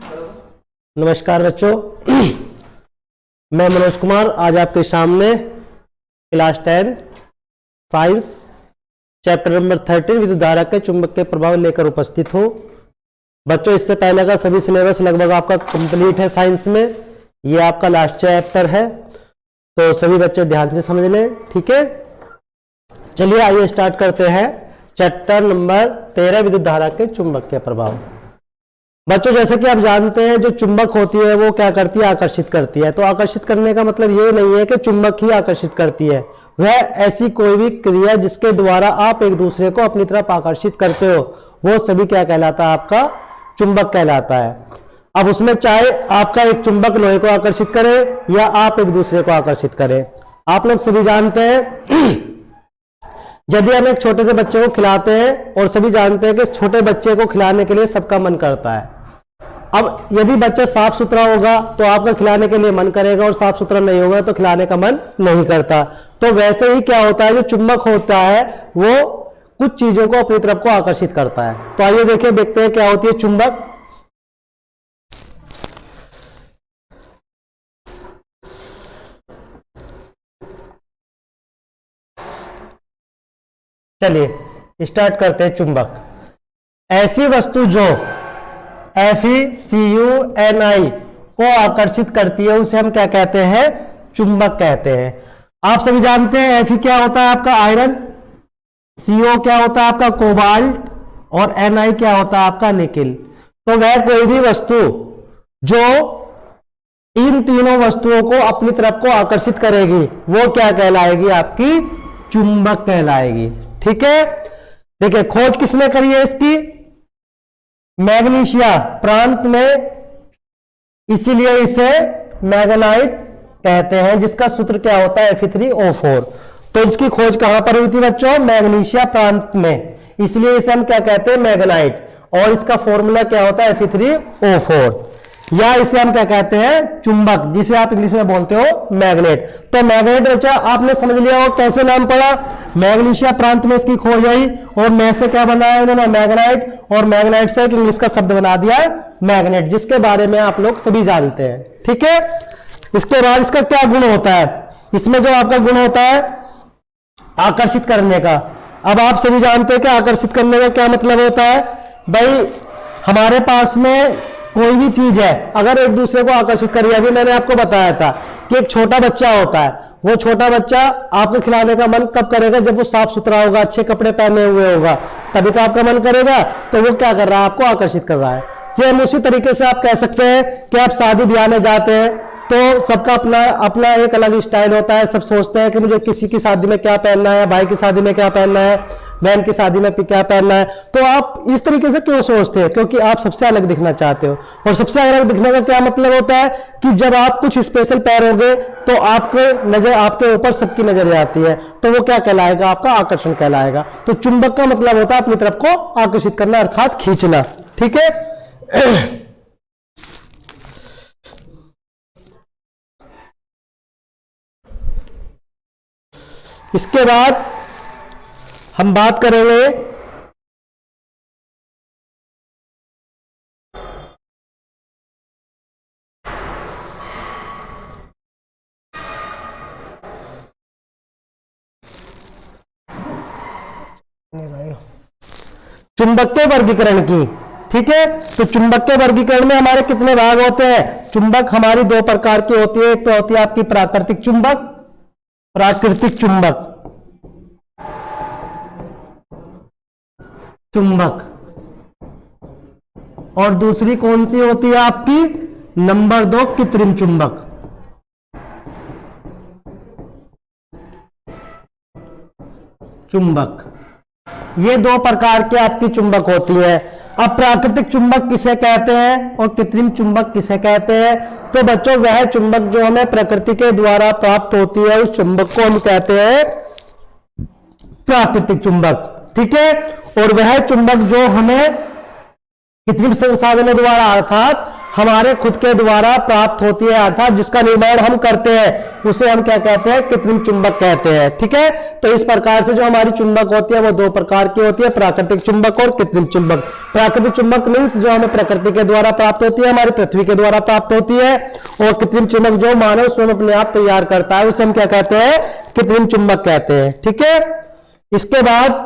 नमस्कार बच्चों, मैं मनोज कुमार आज आपके सामने क्लास 10 साइंस चैप्टर नंबर 13 विद्युत धारा के चुंबक के प्रभाव लेकर उपस्थित हूँ। बच्चों, इससे पहले का सभी सिलेबस लगभग आपका कंप्लीट है साइंस में। ये आपका लास्ट चैप्टर है, तो सभी बच्चे ध्यान से समझ लें, ठीक है। चलिए आइए स्टार्ट करते हैं चैप्टर नंबर 13 विद्युत धारा के चुंबक के प्रभाव। बच्चों, जैसे कि आप जानते हैं, जो चुंबक होती है वो क्या करती है, आकर्षित करती है। तो आकर्षित करने का मतलब ये नहीं है कि चुंबक ही आकर्षित करती है, वह ऐसी कोई भी क्रिया जिसके द्वारा आप एक दूसरे को अपनी तरफ आकर्षित करते हो, वो सभी क्या कहलाता है, आपका चुंबक कहलाता है। अब उसमें चाहे आपका एक चुंबक लोहे को आकर्षित करे या आप एक दूसरे को आकर्षित करें। आप लोग सभी जानते हैं यदि हम एक छोटे से बच्चे को खिलाते हैं, और सभी जानते हैं कि इस छोटे बच्चे को खिलाने के लिए सबका मन करता है। अब यदि बच्चा साफ सुथरा होगा तो आपका खिलाने के लिए मन करेगा, और साफ सुथरा नहीं होगा तो खिलाने का मन नहीं करता। तो वैसे ही क्या होता है, जो चुंबक होता है वो कुछ चीजों को अपनी तरफ को आकर्षित करता है। तो आइए देखते हैं क्या होती है चुंबक। चलिए स्टार्ट करते हैं। चुंबक ऐसी वस्तु जो FeCuNi को आकर्षित करती है उसे हम क्या कहते हैं, चुंबक कहते हैं। आप सभी जानते हैं Fe क्या होता है, आपका आयरन, Co क्या होता है, आपका कोबाल्ट, और Ni क्या होता है, आपका निकिल। तो वह कोई भी वस्तु जो इन तीनों वस्तुओं को अपनी तरफ को आकर्षित करेगी वो क्या कहलाएगी, आपकी चुंबक कहलाएगी, ठीक है। देखिए खोज किसने करी है इसकी, मैग्नीशिया प्रांत में, इसीलिए इसे मैग्नाइट कहते हैं, जिसका सूत्र क्या होता है, Fe3O4। तो इसकी खोज कहां पर हुई थी बच्चों, मैग्नीशिया प्रांत में, इसलिए इसे हम क्या कहते हैं, मैग्नाइट। और इसका फॉर्मूला क्या होता है, Fe3O4, या इसे हम क्या कहते हैं, चुंबक, जिसे आप इंग्लिश में बोलते हो मैग्नेट। तो मैग्नेट बच्चा आपने समझ लिया हो कैसे नाम पड़ा, मैग्नीशिया प्रांत में इसकी खोज हुई, और मैं से क्या बनाया इन्होंने, मैग्नाइट, और मैग्नाइट से एक इंग्लिश का शब्द बना दिया है मैग्नेट, जिसके बारे में आप लोग सभी जानते हैं, ठीक है। इसके बाद इसका क्या गुण होता है, इसमें जो आपका गुण होता है आकर्षित करने का। अब आप सभी जानते हैं कि आकर्षित करने का क्या मतलब होता है। भाई हमारे पास में कोई भी चीज है, अगर एक दूसरे को आकर्षित करिए, अभी मैंने आपको बताया था कि एक छोटा बच्चा होता है, वो छोटा बच्चा आपको खिलाने का मन कब करेगा, जब वो साफ सुथरा होगा, अच्छे कपड़े पहने हुए होगा, तभी तो आपका मन करेगा। तो वो क्या कर रहा है, आपको आकर्षित कर रहा है। सेम उसी तरीके से आप कह सकते हैं कि आप शादी ब्याह में जाते हैं तो सबका अपना अपना एक अलग स्टाइल होता है। सब सोचते हैं कि मुझे किसी की शादी में क्या पहनना है, भाई की शादी में क्या पहनना है, बहन की शादी में क्या पहनना है। तो आप इस तरीके से क्यों सोचते हैं, क्योंकि आप सबसे अलग दिखना चाहते हो। और सबसे अलग दिखने का क्या मतलब होता है कि जब आप कुछ स्पेशल पहनोगे तो आपके नजर, आपके ऊपर सबकी नजर आती है, तो वो क्या कहलाएगा, आपका आकर्षण कहलाएगा। तो चुंबक का मतलब होता है अपनी तरफ को आकर्षित करना, अर्थात खींचना, ठीक है। इसके बाद हम बात करेंगे चुंबक के वर्गीकरण की, ठीक है। तो चुंबक के वर्गीकरण में हमारे कितने भाग होते हैं, चुंबक हमारी दो प्रकार की होती है। एक तो होती है आपकी प्राकृतिक चुंबक, प्राकृतिक चुंबक, चुंबक, और दूसरी कौन सी होती है आपकी, नंबर 2 कृत्रिम चुंबक। चुंबक, ये दो प्रकार के आपकी चुंबक होती है। अब प्राकृतिक चुंबक किसे कहते हैं और कृत्रिम चुंबक किसे कहते हैं। तो बच्चों वह चुंबक जो हमें प्रकृति के द्वारा प्राप्त होती है उस चुंबक को हम कहते हैं प्राकृतिक चुंबक, ठीक है। और वह चुंबक जो हमें कृत्रिम संसाधनों द्वारा, अर्थात हमारे खुद के द्वारा प्राप्त होती है, अर्थात जिसका निर्माण हम करते हैं उसे हम क्या कहते हैं, कृत्रिम चुंबक कहते हैं। ठीक है, तो इस प्रकार से जो हमारी चुंबक होती है वो दो प्रकार की होती है, प्राकृतिक चुंबक और कृत्रिम चुंबक। प्राकृतिक चुंबक मीन्स जो हमें प्रकृति के द्वारा प्राप्त होती है, हमारी पृथ्वी के द्वारा प्राप्त होती है, और कृत्रिम चुंबक जो मानव स्वयं अपने आप तैयार करता है उसे हम क्या कहते हैं, कृत्रिम चुंबक कहते हैं। ठीक है, इसके बाद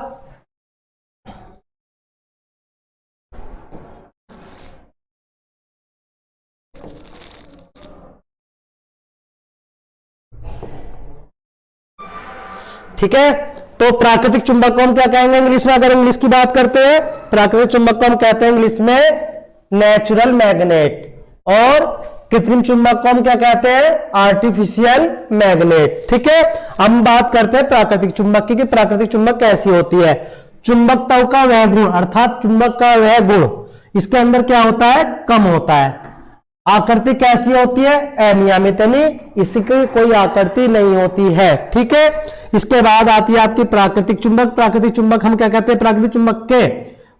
ठीक है, तो प्राकृतिक चुंबक को हम क्या कहेंगे इंग्लिश में, अगर इंग्लिश की बात करते हैं, प्राकृतिक चुंबक को हम कहते हैं इंग्लिश में नेचुरल मैग्नेट, और कृत्रिम चुंबक को हम क्या कहते हैं, आर्टिफिशियल मैग्नेट। ठीक है, हम बात करते हैं प्राकृतिक चुंबक की कि प्राकृतिक चुंबक कैसी होती है। चुंबकत्व का वह गुण, अर्थात चुंबक का वह गुण इसके अंदर क्या होता है, कम होता है। आकृति कैसी होती है, अनियमित, यानी इसकी कोई आकृति नहीं होती है। ठीक है, इसके बाद आती है आपकी प्राकृतिक चुंबक। प्राकृतिक चुंबक हम क्या कहते हैं, प्राकृतिक चुंबक के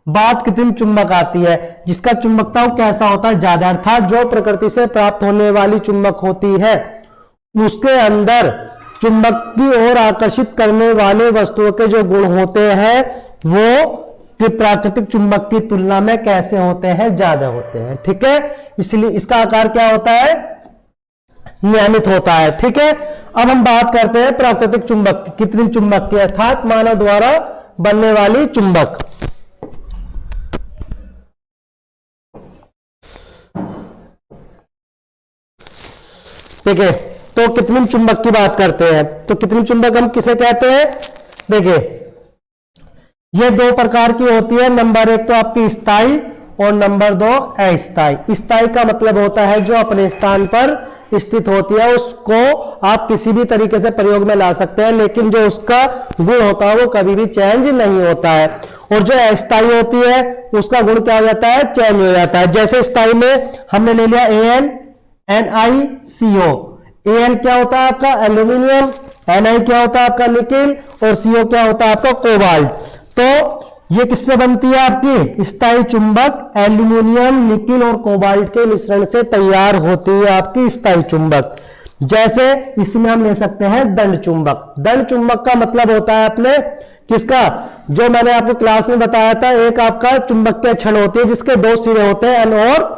बाद कृत्रिम चुंबक आती है, जिसका चुंबकत्व कैसा होता है, ज्यादा, अर्थात जो प्रकृति से प्राप्त होने वाली चुंबक होती है उसके अंदर चुंबक की ओर आकर्षित करने वाले वस्तुओं के जो गुण होते हैं वो प्राकृतिक चुंबक की तुलना में कैसे होते हैं, ज्यादा होते हैं। ठीक है, इसलिए इसका आकार क्या होता है, नियमित होता है। ठीक है, अब हम बात करते हैं प्राकृतिक चुंबक, कृत्रिम चुंबक की, अर्थात मानव द्वारा बनने वाली चुंबक। देखिए, तो कृत्रिम चुंबक की बात करते हैं, तो कृत्रिम चुंबक हम किसे कहते हैं, देखिए ये दो प्रकार की होती है। नंबर एक तो आपकी स्थायी और नंबर दो अस्थायी। स्थायी का मतलब होता है जो अपने स्थान पर स्थित होती है, उसको आप किसी भी तरीके से प्रयोग में ला सकते हैं, लेकिन जो उसका गुण होता है वो कभी भी चेंज नहीं होता है। और जो अस्थायी होती है उसका गुण क्या हो जाता है, चेंज हो जाता है। जैसे स्थायी में हमने ले लिया NiCO। An क्या होता है आपका एल्यूमिनियम, Ni क्या होता है आपका निकिल, और CO क्या होता है आपका कोबाल्ट। तो ये किससे बनती है, आपकी स्थायी चुंबक एल्यूमिनियम, निकिल और कोबाल्ट के मिश्रण से तैयार होती है आपकी स्थायी चुंबक। जैसे इसमें हम ले सकते हैं दंड चुंबक। दंड चुंबक का मतलब होता है अपने किसका, जो मैंने आपको क्लास में बताया था, एक आपका चुंबकीय छड़ होती है जिसके दो सिरे होते हैं, एन और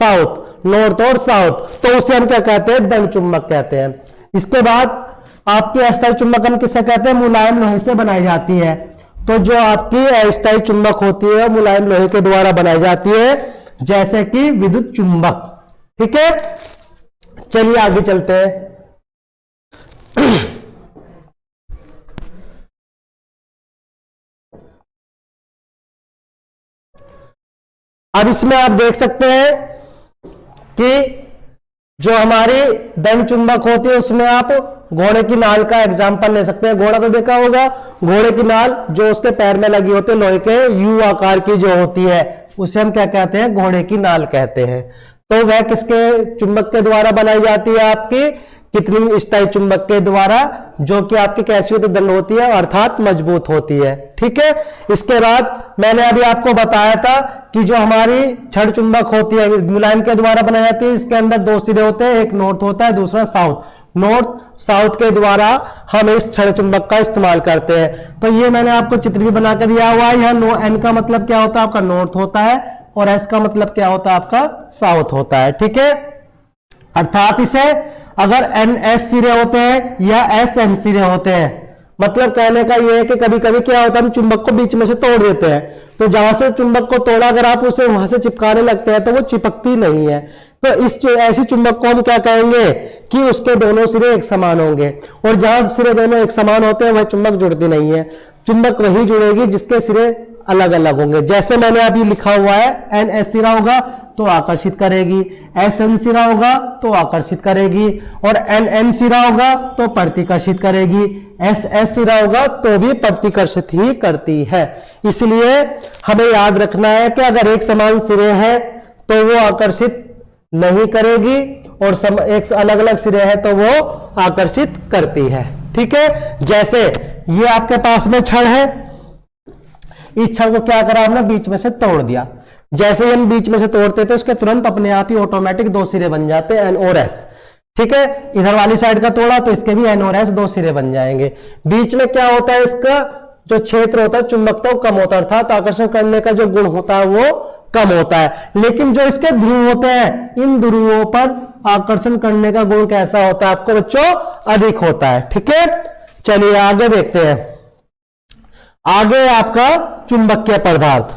साउथ, नॉर्थ और साउथ, तो उसे हम क्या कहते हैं, दंड चुंबक कहते हैं। इसके बाद आपकी अस्थायी चुंबक हम किसे कहते हैं, मुलायम लोहे से बनाई जाती है। तो जो आपकी अस्थायी चुंबक होती है मुलायम लोहे के द्वारा बनाई जाती है, जैसे कि विद्युत चुंबक। ठीक है, चलिए आगे चलते हैं। अब इसमें आप देख सकते हैं कि जो हमारी दंड चुंबक होती है उसमें आप घोड़े की नाल का एग्जांपल ले सकते हैं। घोड़ा तो देखा होगा, घोड़े की नाल जो उसके पैर में लगी होती है लोहे के यू आकार की जो होती है उसे हम क्या कहते हैं, घोड़े की नाल कहते हैं। तो वह किसके चुंबक के द्वारा बनाई जाती है, आपकी कृत्रिम स्थायी चुंबक के द्वारा, जो कि आपकी कैसी होती दंड होती है, अर्थात मजबूत होती है। ठीक है, इसके बाद मैंने अभी आपको बताया था कि जो हमारी छड़ चुंबक होती है मुलायम के द्वारा बनाई जाती है, इसके अंदर दो सिरे होते हैं, एक नॉर्थ होता है दूसरा साउथ। नॉर्थ साउथ के द्वारा हम इस छड़ चुंबक का इस्तेमाल करते हैं। तो ये मैंने आपको चित्र भी बना कर दिया हुआ है। यहाँ एन का मतलब क्या होता है आपका, नॉर्थ होता है, और एस का मतलब क्या होता है आपका, साउथ होता है। ठीक है, अर्थात इसे अगर एन एस सिरे होते हैं या एस एन सिरे होते हैं, मतलब कहने का यह है कि कभी कभी क्या होता है हम चुंबक को बीच में से तोड़ देते हैं, तो जहां से चुंबक को तोड़ा अगर आप उसे वहां से चिपकाने लगते हैं तो वो चिपकती नहीं है। तो इस ऐसी चुंबक को हम क्या कहेंगे कि उसके दोनों सिरे एक समान होंगे, और जहां सिरे दोनों एक समान होते हैं वह चुंबक जुड़ती नहीं है। चुंबक वही जुड़ेगी जिसके सिरे अलग अलग होंगे। जैसे मैंने अभी लिखा हुआ है, एन एस सिरा होगा तो आकर्षित करेगी, एस एन सिरा होगा तो आकर्षित करेगी, और एन एन सिरा होगा तो प्रतिकर्षित करेगी, एस एस सिरा होगा तो भी प्रतिकर्षित ही करती है। इसलिए हमें याद रखना है कि अगर एक समान सिरे हैं तो वो आकर्षित नहीं करेगी, और एक अलग अलग सिरे है तो वो आकर्षित करती है। ठीक है, जैसे ये आपके पास में छड़ है, इस छड़ को क्या करा हमने, बीच में से तोड़ दिया, जैसे ही हम बीच में से तोड़ते थे उसके तुरंत अपने आप ही ऑटोमेटिक दो सिरे बन जाते हैं, एन और एस। ठीक है, इधर वाली साइड का तोड़ा तो इसके भी एन और एस दो सिरे बन जाएंगे। बीच में क्या होता है, इसका जो क्षेत्र होता है चुंबकता वो कम होता है, अर्थात आकर्षण करने का जो गुण होता है वो कम होता है। लेकिन जो इसके ध्रुव होते हैं, इन ध्रुवों पर आकर्षण करने का गुण कैसा होता है आपको बच्चों, अधिक होता है। ठीक है, चलिए आगे देखते हैं। आगे आपका चुंबकीय पदार्थ।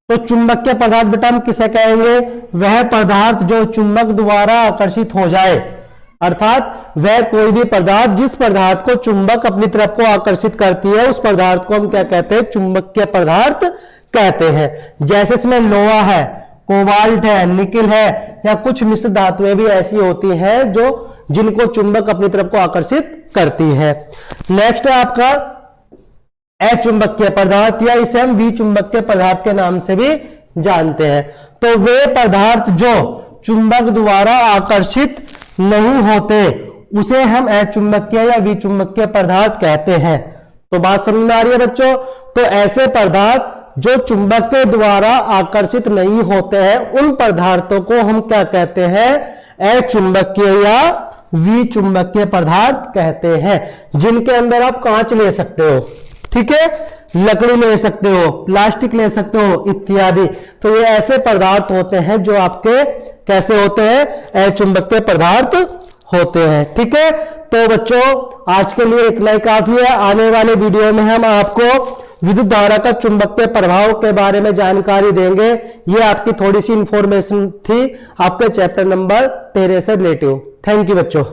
तो चुंबकीय पदार्थ बेटा हम किसे कहेंगे, वह पदार्थ जो चुंबक द्वारा आकर्षित हो जाए, अर्थात वह कोई भी पदार्थ जिस पदार्थ को चुंबक अपनी तरफ को आकर्षित करती है उस पदार्थ को हम क्या कहते हैं, चुंबकीय पदार्थ कहते हैं। जैसे इसमें लोहा है, कोबाल्ट है, निकिल है, या कुछ मिश्र धातुएं भी ऐसी होती हैं जो जिनको चुंबक अपनी तरफ को आकर्षित करती है। नेक्स्ट है आपका अचुंबकीय पदार्थ, या इसे हम विचुंबकीय पदार्थ के नाम से भी जानते हैं। तो वे पदार्थ जो चुंबक द्वारा आकर्षित नहीं होते उसे हम अचुंबकीय या विचुंबकीय पदार्थ कहते हैं। तो बात समझ में आ रही है बच्चों। तो ऐसे पदार्थ जो चुंबक के द्वारा आकर्षित नहीं होते हैं उन पदार्थों को हम क्या कहते हैं, अचुंबकीय या विचुंबकीय पदार्थ कहते हैं। जिनके अंदर आप कांच ले सकते हो, ठीक है, लकड़ी ले सकते हो, प्लास्टिक ले सकते हो इत्यादि। तो ये ऐसे पदार्थ होते हैं जो आपके कैसे होते हैं, अचुंबकीय पदार्थ होते हैं। ठीक है, तो बच्चों आज के लिए इतना ही काफी है। आने वाले वीडियो में हम आपको विद्युत धारा का चुंबकीय प्रभाव के बारे में जानकारी देंगे। ये आपकी थोड़ी सी इंफॉर्मेशन थी आपके चैप्टर नंबर 13 से रिलेटिव। थैंक यू बच्चों।